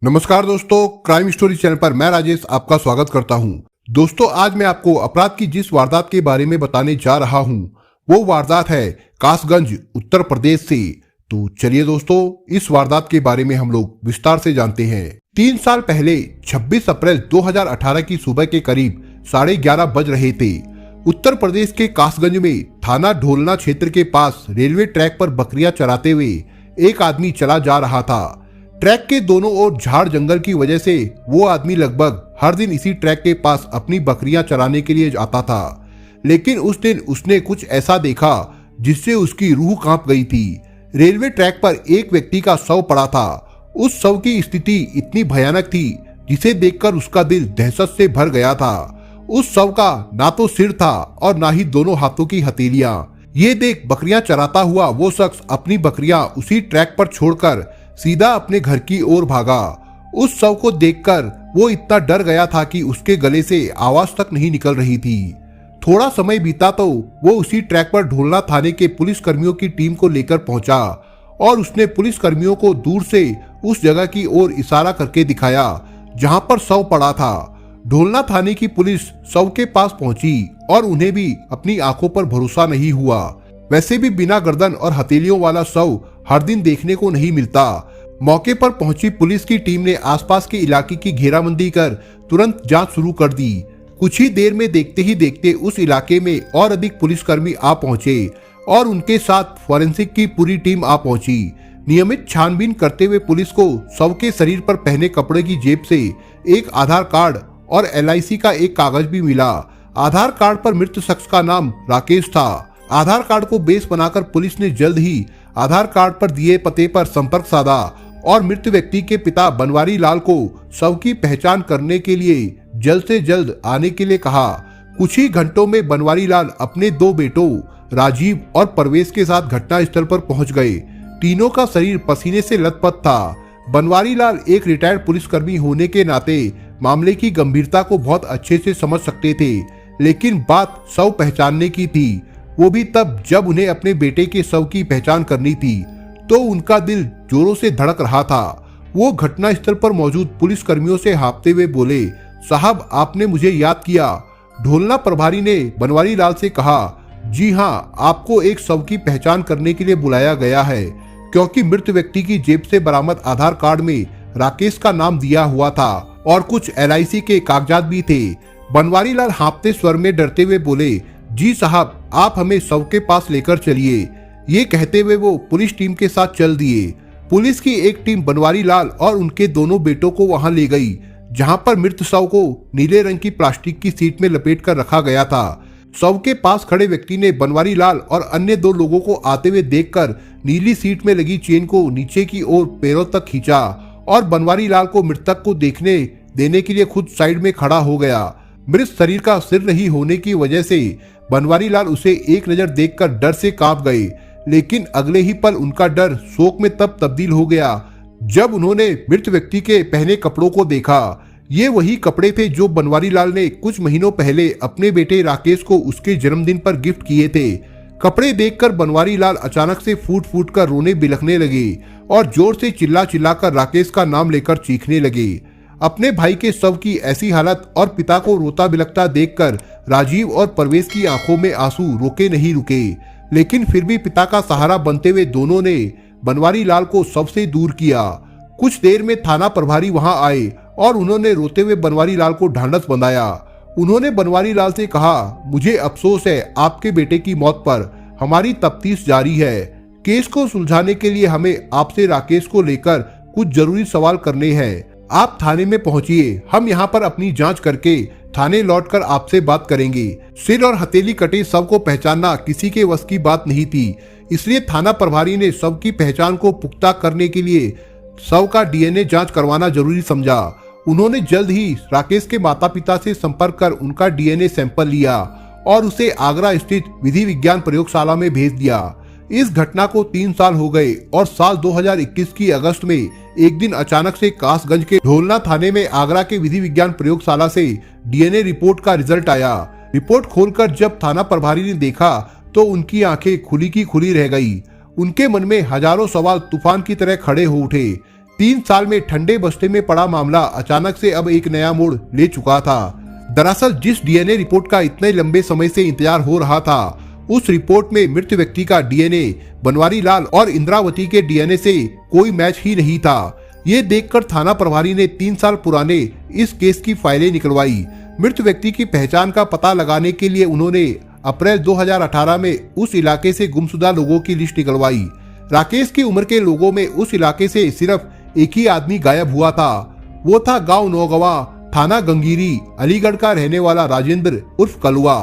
नमस्कार दोस्तों, crime story channel पर मैं राजेश आपका स्वागत करता हूं। दोस्तों, आज मैं आपको अपराध की जिस वारदात के बारे में बताने जा रहा हूं, वो वारदात है कासगंज, उत्तर प्रदेश से। तो चलिए दोस्तों, इस वारदात के बारे में हम लोग विस्तार से जानते हैं। 3 साल पहले 26 अप्रैल 2018 की सुबह के करीब 11:30 बज रहे थे। उत्तर प्रदेश के कासगंज में थाना ढोलना क्षेत्र के पास रेलवे ट्रैक पर बकरियां चराते हुए एक आदमी चला जा रहा था। ट्रैक के दोनों ओर झाड़ जंगल की वजह से वो आदमी लगभग हर दिन इसी ट्रैक के पास अपनी बकरियां चराने के लिए आता था। लेकिन उस दिन उसने कुछ ऐसा देखा जिससे उसकी रूह कांप गई थी। रेलवे ट्रैक पर एक व्यक्ति का शव पड़ा था। उस शव की स्थिति इतनी भयानक थी जिसे देखकर उसका दिल दहशत से भर गया था। उस शव का ना तो सिर था और ना ही दोनों हाथों की हथेलियां। ये देख बकरियां चराता हुआ वो शख्स अपनी बकरियां उसी ट्रैक पर छोड़कर सीधा अपने घर की ओर भागा। उस शव को देखकर वो इतना डर गया था कि उसके गले से आवाज तक नहीं निकल रही थी। थोड़ा समय बीता तो वो उसी ट्रैक पर ढोलना थाने के पुलिस कर्मियों की टीम को लेकर पहुंचा और उसने पुलिस कर्मियों को दूर से उस जगह की ओर इशारा करके दिखाया जहां पर शव पड़ा था। ढोलना थाने की पुलिस शव के पास पहुंची और उन्हें भी अपनी आंखों पर भरोसा नहीं हुआ। वैसे भी बिना गर्दन और हथेलियों वाला शव हर दिन देखने को नहीं मिलता। मौके पर पहुंची पुलिस की टीम ने आसपास के इलाके की घेराबंदी कर तुरंत जांच शुरू कर दी। कुछ ही देर में देखते ही देखते उस इलाके में और अधिक पुलिसकर्मी आ पहुंचे और उनके साथ फॉरेंसिक की पूरी टीम आ पहुंची। नियमित छानबीन करते हुए पुलिस को शव के शरीर पर पहने कपड़े की जेब से एक आधार कार्ड और LIC का एक कागज भी मिला। आधार कार्ड पर मृत शख्स का नाम राकेश था। आधार कार्ड को बेस बनाकर पुलिस ने जल्द ही आधार कार्ड पर दिए पते पर संपर्क साधा और मृत व्यक्ति के पिता बनवारी लाल को शव की पहचान करने के लिए जल्द से जल्द आने के लिए कहा। कुछ ही घंटों में बनवारी लाल अपने 2 बेटों राजीव और परवेश के साथ घटनास्थल पर पहुंच गए। तीनों का शरीर पसीने से लथपथ था। बनवारी लाल एक रिटायर्ड पुलिसकर्मी होने के नाते मामले की गंभीरता को बहुत अच्छे से समझ सकते थे, लेकिन बात शव पहचानने की थी, वो भी तब जब उन्हें अपने बेटे के शव की पहचान करनी थी। तो उनका दिल जोरों से धड़क रहा था। वो घटनास्थल पर मौजूद पुलिस कर्मियों से हाँफते हुए बोले, साहब आपने मुझे याद किया। ढोलना प्रभारी ने बनवारी लाल से कहा, जी हाँ, आपको एक शव की पहचान करने के लिए बुलाया गया है, क्योंकि मृत व्यक्ति की जेब से बरामद आधार कार्ड में राकेश का नाम दिया हुआ था और कुछ LIC के कागजात भी थे। बनवारी लाल हाँफते स्वर में डरते हुए बोले, जी साहब, आप हमें शव के पास लेकर चलिए। ये कहते हुए वो पुलिस टीम के साथ चल दिए। पुलिस की एक टीम बनवारी लाल और उनके दोनों बेटों को वहां ले गई, जहां पर मृत शव को नीले रंग की प्लास्टिक की सीट में लपेट कर रखा गया था। शव के पास खड़े व्यक्ति ने बनवारी लाल और अन्य 2 लोगों को आते हुए देखकर नीली सीट में लगी चेन को नीचे की ओर पैरों तक खींचा और बनवारी लाल को मृतक को देखने देने के लिए खुद साइड में खड़ा हो गया। मृत शरीर का सिर नहीं होने की वजह से बनवारी लाल उसे एक नजर देखकर डर से कांप गए, लेकिन अगले ही पल उनका डर शोक में तब तब्दील हो गया जब उन्होंने मृत व्यक्ति के पहने कपड़ों को देखा। ये वही कपड़े थे जो बनवारी लाल ने कुछ महीनों पहले अपने बेटे राकेश को उसके जन्मदिन पर गिफ्ट किए थे। कपड़े देखकर बनवारी लाल अचानक से फूट फूट कर रोने बिलखने लगे और जोर से चिल्ला चिल्लाकर राकेश का नाम लेकर चीखने लगे। अपने भाई के शव की ऐसी हालत और पिता को रोता बिलखता देखकर राजीव और परवेश की आंखों में आंसू रोके नहीं रुके, लेकिन फिर भी पिता का सहारा बनते हुए दोनों ने बनवारी लाल को शव से दूर किया। कुछ देर में थाना प्रभारी वहां आए और उन्होंने रोते हुए बनवारी लाल को ढांढस बंधाया। उन्होंने बनवारी लाल से कहा, मुझे अफसोस है आपके बेटे की मौत पर। हमारी तफ्तीश जारी है। केस को सुलझाने के लिए हमें आपसे राकेश को लेकर कुछ जरूरी सवाल करने हैं। आप थाने में पहुंचिए, हम यहाँ पर अपनी जांच करके थाने लौटकर आपसे बात करेंगे। सिर और हथेली कटे शव को पहचानना किसी के वश की बात नहीं थी, इसलिए थाना प्रभारी ने शव की पहचान को पुख्ता करने के लिए शव का DNA जांच करवाना जरूरी समझा। उन्होंने जल्द ही राकेश के माता पिता से संपर्क कर उनका DNA सैंपल लिया और उसे आगरा स्थित विधि विज्ञान प्रयोगशाला में भेज दिया। इस घटना को 3 साल हो गए और साल 2021 की अगस्त में एक दिन अचानक से कासगंज के ढोलना थाने में आगरा के विधि विज्ञान प्रयोगशाला से DNA रिपोर्ट का रिजल्ट आया। रिपोर्ट खोलकर जब थाना प्रभारी ने देखा तो उनकी आंखें खुली की खुली रह गई। उनके मन में हजारों सवाल तूफान की तरह खड़े हो उठे। 3 साल में ठंडे बस्ते में पड़ा मामला अचानक से अब एक नया मोड़ ले चुका था। दरअसल जिस डीएनए रिपोर्ट का इतने लंबे समय से इंतजार हो रहा था, उस रिपोर्ट में मृत व्यक्ति का डीएनए बनवारी लाल और इंद्रावती के डीएनए से कोई मैच ही नहीं था। ये देखकर थाना प्रभारी ने 3 साल पुराने इस केस की फाइलें निकलवाई। मृत व्यक्ति की पहचान का पता लगाने के लिए उन्होंने अप्रैल 2018 में उस इलाके से गुमशुदा लोगों की लिस्ट निकलवाई। राकेश की उम्र के लोगों में उस इलाके से सिर्फ एक ही आदमी गायब हुआ था। वो था गांव नौगवा, थाना गंगीरी, अलीगढ़ का रहने वाला राजेंद्र उर्फ कलवा।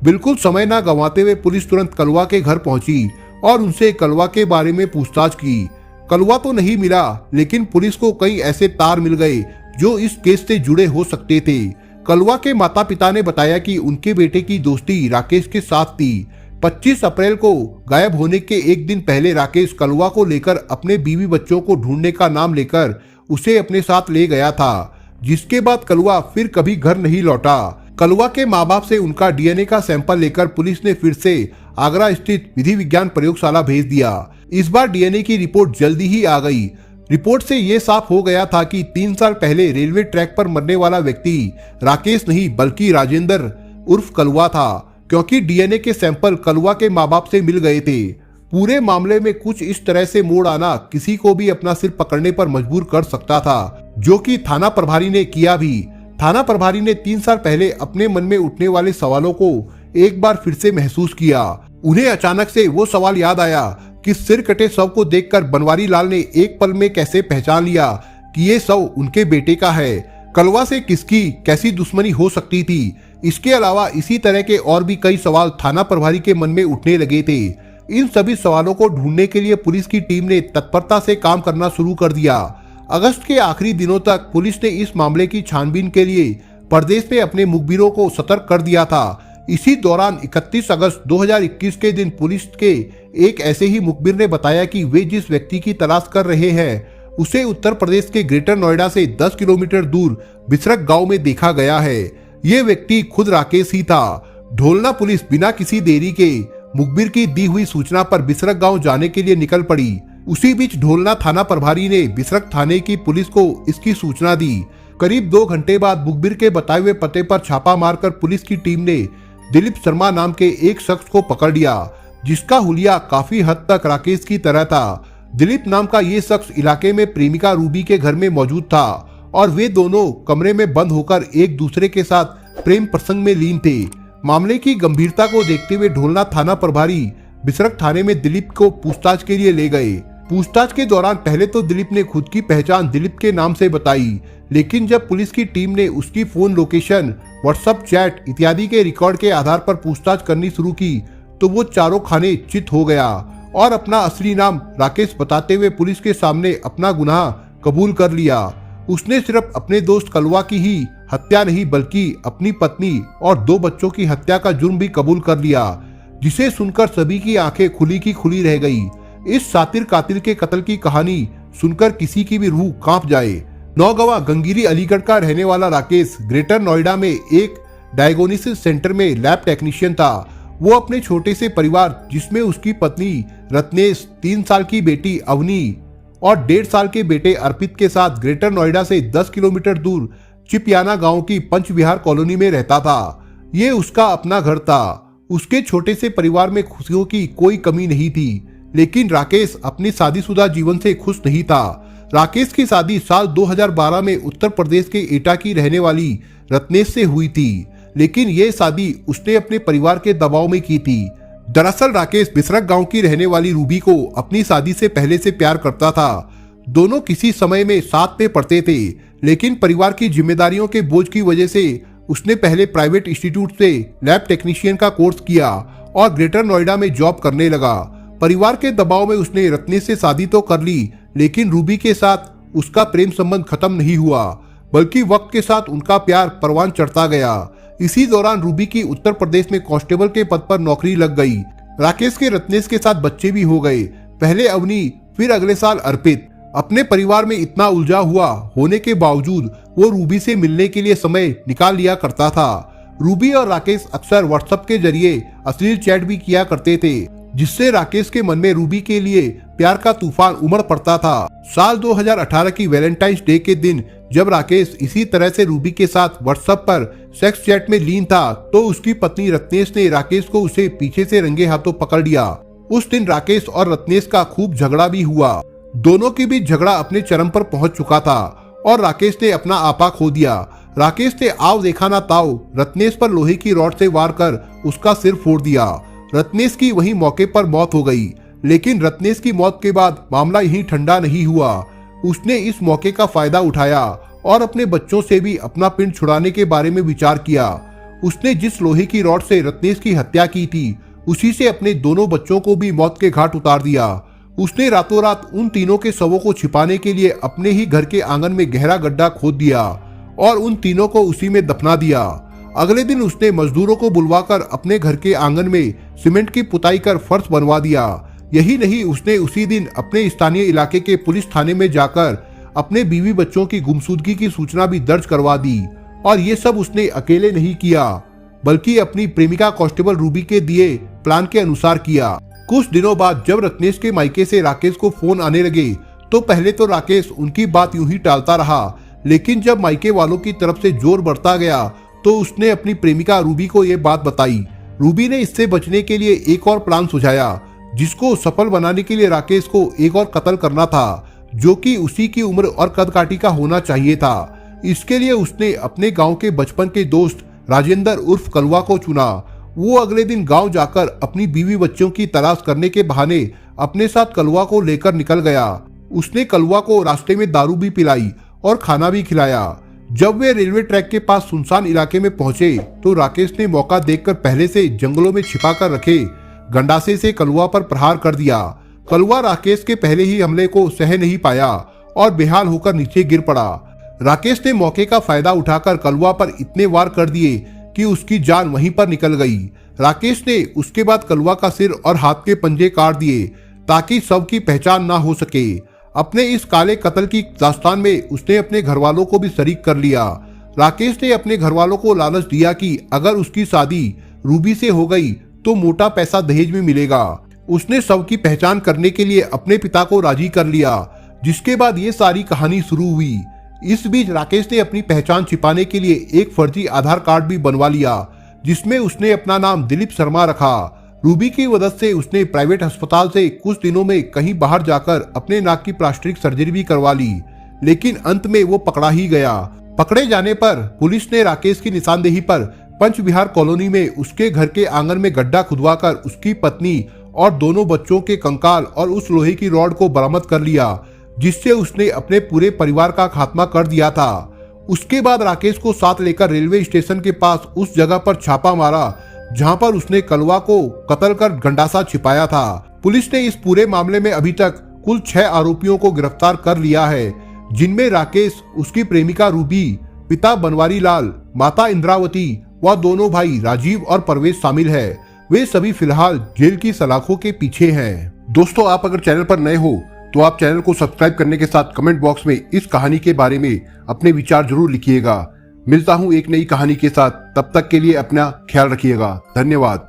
बिल्कुल समय न गंवाते हुए पुलिस तुरंत कलवा के घर पहुंची और उनसे कलवा के बारे में पूछताछ की। कलवा तो नहीं मिला, लेकिन पुलिस को कई ऐसे तार मिल गए जो इस केस से जुड़े हो सकते थे। कलवा के माता पिता ने बताया कि उनके बेटे की दोस्ती राकेश के साथ थी। 25 अप्रैल को गायब होने के एक दिन पहले राकेश कलवा को लेकर अपने बीवी बच्चों को ढूंढने का नाम लेकर उसे अपने साथ ले गया था, जिसके बाद कलवा फिर कभी घर नहीं लौटा। कलवा के माँ बाप से उनका डीएनए का सैंपल लेकर पुलिस ने फिर से आगरा स्थित विधि विज्ञान प्रयोगशाला भेज दिया। इस बार डीएनए की रिपोर्ट जल्दी ही आ गई। रिपोर्ट से ये साफ हो गया था कि 3 साल पहले रेलवे ट्रैक पर मरने वाला व्यक्ति राकेश नहीं बल्कि राजेंद्र उर्फ कलवा था, क्योंकि डीएनए के सैंपल कलवा के माँ बाप से मिल गए थे। पूरे मामले में कुछ इस तरह से मोड़ आना किसी को भी अपना सिर पकड़ने पर मजबूर कर सकता था, जो कि थाना प्रभारी ने किया भी। थाना प्रभारी ने 3 साल पहले अपने मन में उठने वाले सवालों को एक बार फिर से महसूस किया। उन्हें अचानक से वो सवाल याद आया कि सिर कटे शव को देखकर बनवारी लाल ने एक पल में कैसे पहचान लिया कि ये शव उनके बेटे का है। कलवा से किसकी कैसी दुश्मनी हो सकती थी? इसके अलावा इसी तरह के और भी कई सवाल थाना प्रभारी के मन में उठने लगे थे। इन सभी सवालों को ढूंढने के लिए पुलिस की टीम ने तत्परता से काम करना शुरू कर दिया। अगस्त के आखिरी दिनों तक पुलिस ने इस मामले की छानबीन के लिए प्रदेश में अपने मुखबिरों को सतर्क कर दिया था। इसी दौरान 31 अगस्त 2021 के दिन पुलिस के एक ऐसे ही मुखबिर ने बताया कि वे जिस व्यक्ति की तलाश कर रहे हैं उसे उत्तर प्रदेश के ग्रेटर नोएडा से 10 किलोमीटर दूर बिसरक गांव में देखा गया है। ये व्यक्ति खुद राकेश ही था। ढोलना पुलिस बिना किसी देरी के मुखबिर की दी हुई सूचना पर बिसरक गांव जाने के लिए निकल पड़ी। उसी बीच ढोलना थाना प्रभारी ने बिसरक थाने की पुलिस को इसकी सूचना दी। करीब 2 घंटे बाद मुखबिर के बताए हुए पते पर छापा मारकर पुलिस की टीम ने दिलीप शर्मा नाम के एक शख्स को पकड़ लिया, जिसका हुलिया काफी हद तक राकेश की तरह था। दिलीप नाम का ये शख्स इलाके में प्रेमिका रूबी के घर में मौजूद था और वे दोनों कमरे में बंद होकर एक दूसरे के साथ प्रेम प्रसंग में लीन थे। मामले की गंभीरता को देखते हुए ढोलना थाना प्रभारी बिसरक थाने में दिलीप को पूछताछ के लिए ले गए। पूछताछ के दौरान पहले तो दिलीप ने खुद की पहचान दिलीप के नाम से बताई, लेकिन जब पुलिस की टीम ने उसकी फोन लोकेशन, व्हाट्सएप चैट इत्यादि के रिकॉर्ड के आधार पर पूछताछ करनी शुरू की तो वो चारों खाने चित हो गया और अपना असली नाम राकेश बताते हुए पुलिस के सामने अपना गुनाह कबूल कर लिया। उसने सिर्फ अपने दोस्त कलवा की ही हत्या नहीं बल्कि अपनी पत्नी और 2 बच्चों की हत्या का जुर्म भी कबूल कर लिया, जिसे सुनकर सभी की आंखें खुली की खुली रह गई। इस सातिर कातिल के कत्ल की कहानी सुनकर किसी की भी रूह कांप जाए। नौगवा गंगीरी अलीगढ़ का रहने वाला राकेश ग्रेटर नोएडा में एक डायग्नोसिस सेंटर में लैब टेक्नीशियन था। वो अपने छोटे से परिवार जिसमें उसकी पत्नी रत्नेश, 3 साल की बेटी अवनी और 1.5 साल के बेटे अर्पित के साथ ग्रेटर नोएडा से 10 किलोमीटर दूर चिपियाना गांव की पंचविहार कॉलोनी में रहता था। ये उसका अपना घर था। उसके छोटे से परिवार में खुशियों की कोई कमी नहीं थी, लेकिन राकेश अपनी शादीशुदा जीवन से खुश नहीं था। राकेश की शादी साल 2012 में उत्तर प्रदेश के एटा की रहने वाली रत्नेश से हुई थी, लेकिन ये शादी उसने अपने परिवार के दबाव में की थी। दरअसल राकेश बिसरक गांव की रहने वाली रूबी को अपनी शादी से पहले से प्यार करता था। दोनों किसी समय में साथ में पढ़ते थे, लेकिन परिवार की जिम्मेदारियों के बोझ की वजह से उसने पहले प्राइवेट इंस्टीट्यूट से लैब टेक्नीशियन का कोर्स किया और ग्रेटर नोएडा में जॉब करने लगा। परिवार के दबाव में उसने रत्नेश से शादी तो कर ली, लेकिन रूबी के साथ उसका प्रेम संबंध खत्म नहीं हुआ, बल्कि वक्त के साथ उनका प्यार परवान चढ़ता गया। इसी दौरान रूबी की उत्तर प्रदेश में कांस्टेबल के पद पर नौकरी लग गई। राकेश के रत्नेश के साथ बच्चे भी हो गए, पहले अवनी फिर अगले साल अर्पित। अपने परिवार में इतना उलझा हुआ होने के बावजूद वो रूबी से मिलने के लिए समय निकाल लिया करता था। रूबी और राकेश अक्सर व्हाट्सएप के जरिए अश्लील चैट भी किया करते थे जिससे राकेश के मन में रूबी के लिए प्यार का तूफान उमड़ पड़ता था। साल 2018 की वैलेंटाइंस डे के दिन जब राकेश इसी तरह से रूबी के साथ व्हाट्सएप पर सेक्स चैट में लीन था तो उसकी पत्नी रत्नेश ने राकेश को उसे पीछे से रंगे हाथों पकड़ लिया। उस दिन राकेश और रत्नेश का खूब झगड़ा भी हुआ। दोनों के बीच झगड़ा अपने चरम पर पहुंच चुका था और राकेश ने अपना आपा खो दिया। राकेश ने आव देखा ना ताव रत्नेश पर लोहे की रॉड से वार कर उसका सिर फोड़ दिया। रत्नेश की वहीं मौके पर मौत हो गई। लेकिन रत्नेश की मौत के बाद मामला यहीं ठंडा नहीं हुआ। उसने इस मौके का फायदा उठाया और अपने बच्चों से भी अपना पिंड छुड़ाने के बारे में विचार किया। उसने जिस लोहे की रॉड से रत्नेश की हत्या की थी उसी से अपने दोनों बच्चों को भी मौत के घाट उतार दिया। उसने रातों रात उन तीनों के शवों को छिपाने के लिए अपने ही घर के आंगन में गहरा गड्ढा खोद दिया और उन तीनों को उसी में दफना दिया। अगले दिन उसने मजदूरों को बुलवाकर अपने घर के आंगन में सीमेंट की पुताई कर फर्श बनवा दिया। यही नहीं, उसने उसी दिन अपने स्थानीय इलाके के पुलिस थाने में जाकर अपने बीवी बच्चों की गुमशुदगी की सूचना भी दर्ज करवा दी। और ये सब उसने अकेले नहीं किया बल्कि अपनी प्रेमिका कांस्टेबल रूबी के दिए प्लान के अनुसार किया। कुछ दिनों बाद जब रत्नेश के मायके से राकेश को फोन आने लगे तो पहले तो राकेश उनकी बात यूं ही टालता रहा, लेकिन जब मायके वालों की तरफ से जोर बढ़ता गया तो उसने अपनी प्रेमिका रूबी को ये बात बताई। रूबी ने इससे बचने के लिए एक और प्लान सुझाया जिसको सफल बनाने के लिए राकेश को एक और कत्ल करना था जो कि उसी की उम्र और कदकाठी का होना चाहिए था। इसके लिए उसने अपने गांव के बचपन के दोस्त राजेंद्र उर्फ कलवा को चुना। वो अगले दिन गांव जाकर अपनी बीवी बच्चों की तलाश करने के बहाने अपने साथ कलवा को लेकर निकल गया। उसने कलवा को रास्ते में दारू भी पिलाई और खाना भी खिलाया। जब वे रेलवे ट्रैक के पास सुनसान इलाके में पहुंचे तो राकेश ने मौका देखकर पहले से जंगलों में छिपा कर रखे गंडासे से कलवा पर प्रहार कर दिया। कलवा राकेश के पहले ही हमले को सह नहीं पाया और बेहाल होकर नीचे गिर पड़ा। राकेश ने मौके का फायदा उठाकर कलवा पर इतने वार कर दिए कि उसकी जान वहीं पर निकल गई। राकेश ने उसके बाद कलवा का सिर और हाथ के पंजे काट दिए ताकि शव की पहचान ना हो सके। अपने इस काले कत्ल की दास्तान में उसने अपने घरवालों को भी शरीक कर लिया। राकेश ने अपने घरवालों को लालच दिया कि अगर उसकी शादी रूबी से हो गई तो मोटा पैसा दहेज में मिलेगा। उसने शव की पहचान करने के लिए अपने पिता को राजी कर लिया, जिसके बाद ये सारी कहानी शुरू हुई। इस बीच राकेश ने अपनी पहचान छिपाने के लिए एक फर्जी आधार कार्ड भी बनवा लिया जिसमें उसने अपना नाम दिलीप शर्मा रखा। रूबी की मदद से उसने प्राइवेट अस्पताल से कुछ दिनों में कहीं बाहर जाकर अपने नाक की प्लास्टिक सर्जरी भी करवा ली, लेकिन अंत में वो पकड़ा ही गया। पकड़े जाने पर पुलिस ने राकेश की निशानदेही पर पंच विहार कॉलोनी में उसके घर के आंगन में गड्ढा खुदवाकर उसकी पत्नी और दोनों बच्चों के कंकाल और उस लोहे की रॉड को बरामद कर लिया जिससे उसने अपने पूरे परिवार का खात्मा कर दिया था। उसके बाद राकेश को साथ लेकर रेलवे स्टेशन के पास उस जगह पर छापा मारा जहां पर उसने कलवा को कत्ल कर गंडासा छिपाया था। पुलिस ने इस पूरे मामले में अभी तक कुल 6 आरोपियों को गिरफ्तार कर लिया है, जिनमें राकेश, उसकी प्रेमिका रूबी, पिता बनवारी लाल, माता इंद्रावती व दोनों भाई राजीव और परवेश शामिल है। वे सभी फिलहाल जेल की सलाखों के पीछे हैं। दोस्तों, आप अगर चैनल पर नए हो तो आप चैनल को सब्सक्राइब करने के साथ कमेंट बॉक्स में इस कहानी के बारे में अपने विचार जरूर लिखिएगा। मिलता हूं एक नई कहानी के साथ, तब तक के लिए अपना ख्याल रखिएगा। धन्यवाद।